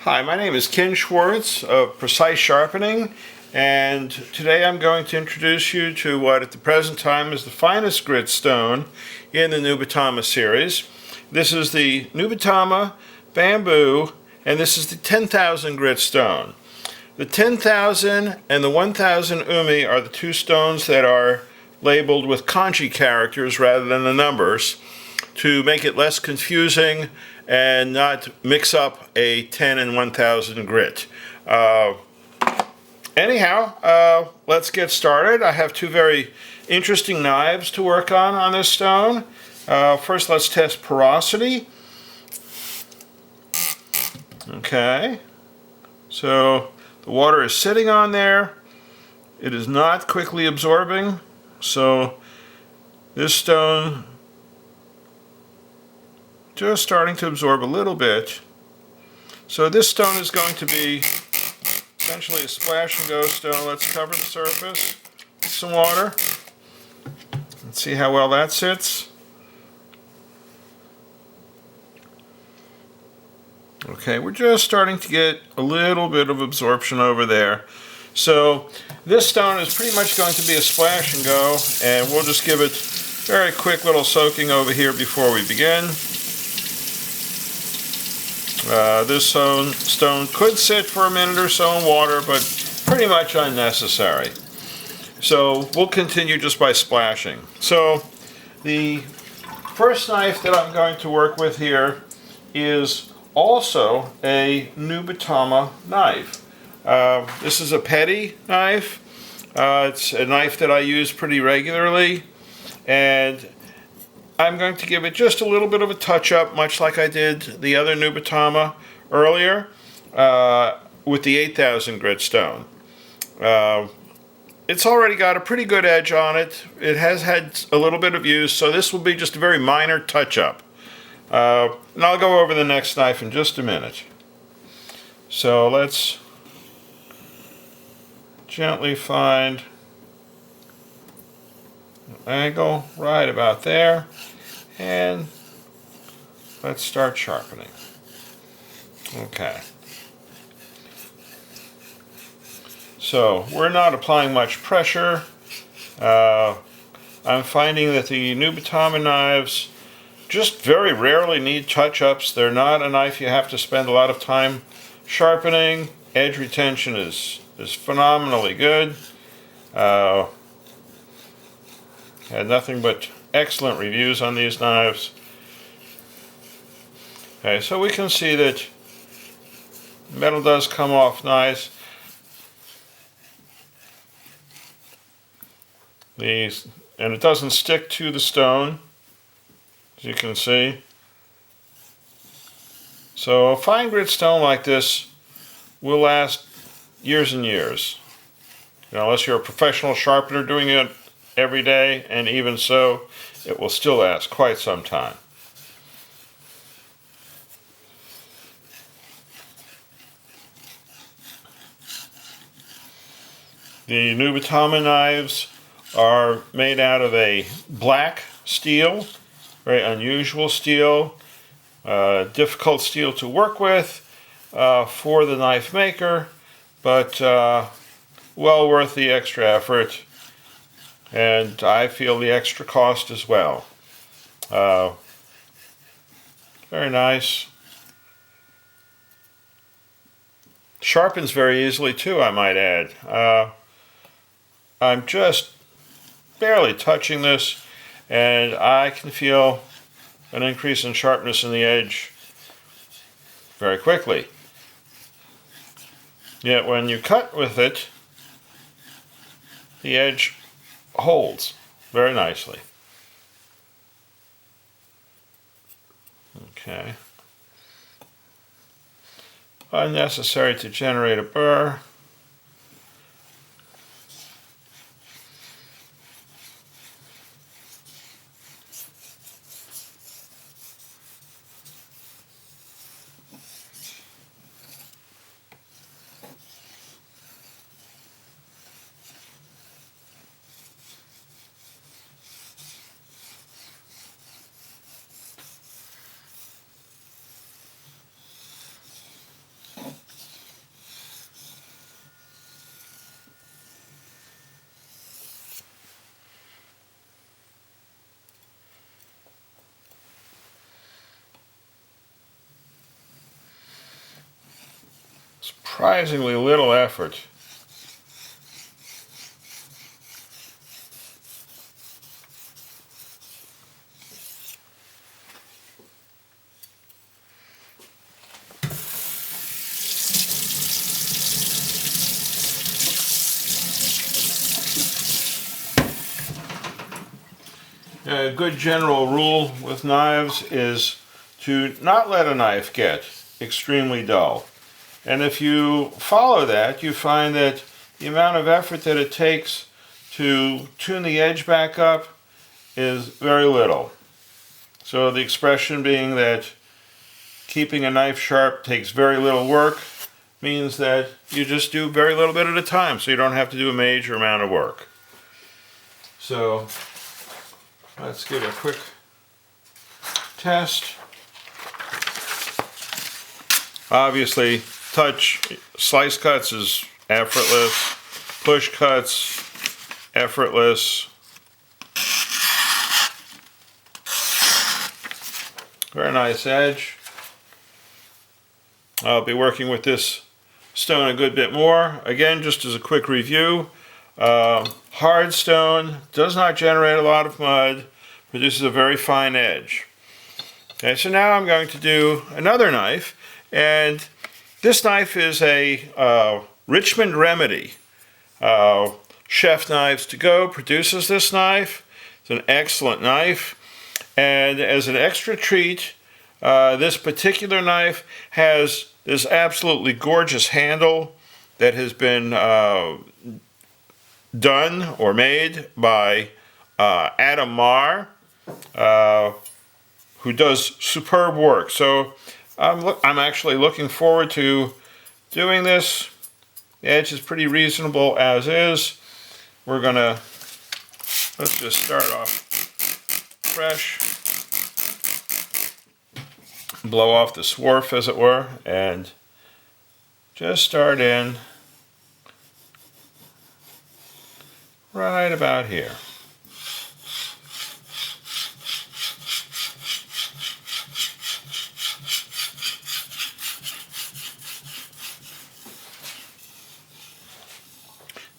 Hi, my name is Ken Schwartz of Precise Sharpening, and today I'm going to introduce you to what at the present time is the finest grit stone in the Nubatama series. This is the Nubatama Bamboo, and this is the 10,000 grit stone. The 10,000 and the 1,000 umi are the two stones that are labeled with Kanji characters rather than the numbers, to make it less confusing and not mix up a 10 and 1,000 grit. Let's get started. I have two very interesting knives to work on this stone. First, let's test porosity. Okay, so the water is sitting on there. It is not quickly absorbing, so this stone just starting to absorb a little bit. So this stone is going to be essentially a splash and go stone. Let's cover the surface with some water. Let's see how well that sits. Okay, we're just starting to get a little bit of absorption over there. So this stone is pretty much going to be a splash and go, and we'll just give it a very quick little soaking over here before we begin. This stone could sit for a minute or so in water, but pretty much unnecessary. So we'll continue just by splashing. So the first knife that I'm going to work with here is also a Nubatama knife. This is a petty knife. It's a knife that I use pretty regularly, and I'm going to give it just a little bit of a touch-up, much like I did the other Nubatama earlier with the 8,000 grit stone. It's already got a pretty good edge on it. It has had a little bit of use, so this will be just a very minor touch-up. And I'll go over the next knife in just a minute. So let's gently find an angle right about there, and let's start sharpening. Okay. So we're not applying much pressure. I'm finding that the Nubatama knives just very rarely need touch-ups. They're not a knife you have to spend a lot of time sharpening. Edge retention is phenomenally good. Had nothing but excellent reviews on these knives. Okay, so we can see that metal does come off nice. And it doesn't stick to the stone, as you can see. So a fine grit stone like this will last years and years. Unless you're a professional sharpener doing it every day, and even so, it will still last quite some time. The Nubatama knives are made out of a black steel, very unusual steel, difficult steel to work with for the knife maker, but well worth the extra effort, and I feel the extra cost as well. Very nice. Sharpens very easily too, I might add. I'm just barely touching this, and I can feel an increase in sharpness in the edge very quickly. Yet when you cut with it, the edge holds very nicely. Okay. Unnecessary to generate a burr. surprisingly little effort. A good general rule with knives is to not let a knife get extremely dull. And if you follow that, you find that the amount of effort that it takes to tune the edge back up is very little. So the expression being that keeping a knife sharp takes very little work means that you just do very little bit at a time, so you don't have to do a major amount of work. So let's give a quick test. Obviously, slice cuts is effortless. Push cuts, effortless. Very nice edge. I'll be working with this stone a good bit more. Again, just as a quick review, hard stone does not generate a lot of mud, produces a very fine edge. Okay, so now I'm going to do another knife, and this knife is a Richmond Remedy. Chef Knives to Go produces this knife. It's an excellent knife, and as an extra treat, this particular knife has this absolutely gorgeous handle that has been done or made by Adam Marr, who does superb work. So I'm actually looking forward to doing this. The edge is pretty reasonable as is. Let's just start off fresh. Blow off the swarf, as it were, and just start in right about here.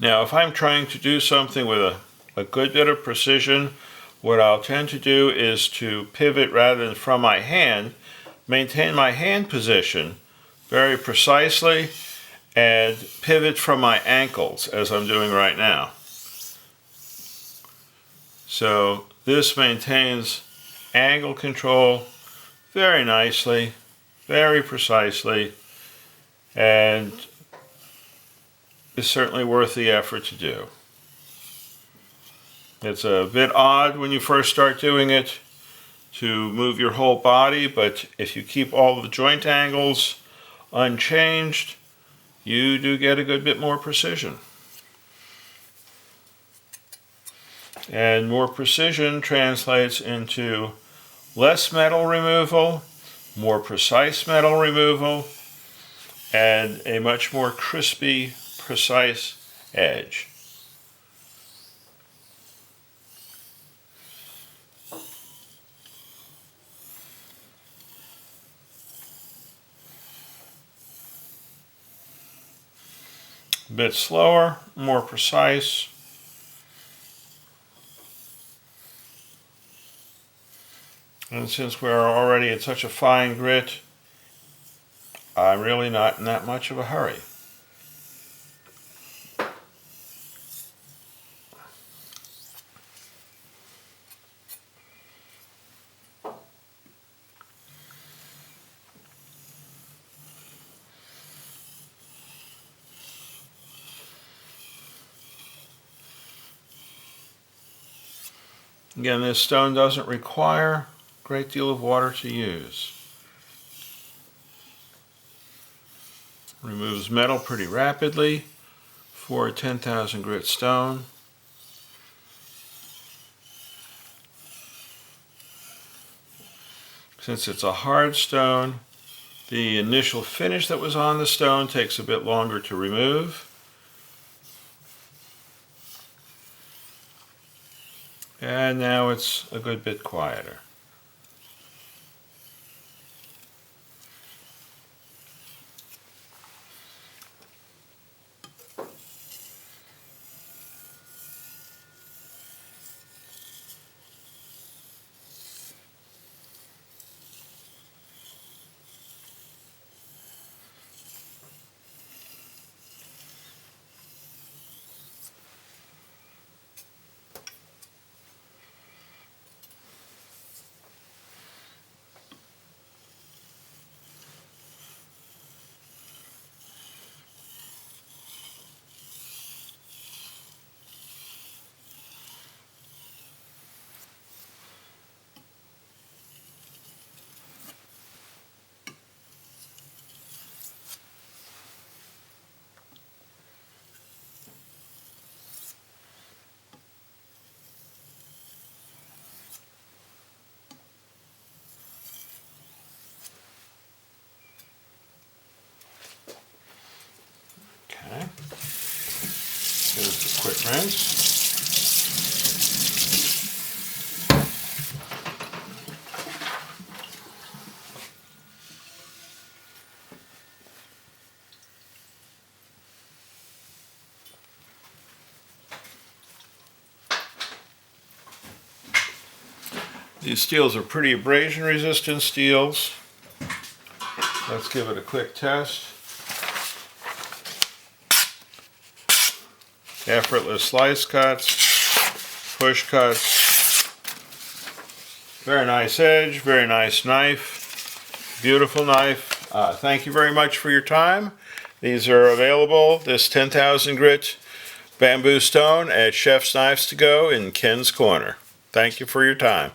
Now, if I'm trying to do something with a good bit of precision, what I'll tend to do is to pivot rather than from my hand, maintain my hand position very precisely, and pivot from my ankles, as I'm doing right now. So this maintains angle control very nicely, very precisely, and is certainly worth the effort to do. It's a bit odd when you first start doing it to move your whole body, but if you keep all the joint angles unchanged, you do get a good bit more precision. And more precision translates into less metal removal, more precise metal removal, and a much more crispy, precise edge. A bit slower, more precise. And since we're already at such a fine grit, I'm really not in that much of a hurry. Again, this stone doesn't require a great deal of water to use. Removes metal pretty rapidly for a 10,000 grit stone. Since it's a hard stone, the initial finish that was on the stone takes a bit longer to remove. And now it's a good bit quieter. quick rinse. These steels are pretty abrasion resistant steels. Let's give it a quick test. Effortless slice cuts, push cuts. Very nice edge, very nice knife. Beautiful knife. Thank you very much for your time. These are available, this 10,000 grit bamboo stone at Chef's Knives to Go in Ken's Corner. Thank you for your time.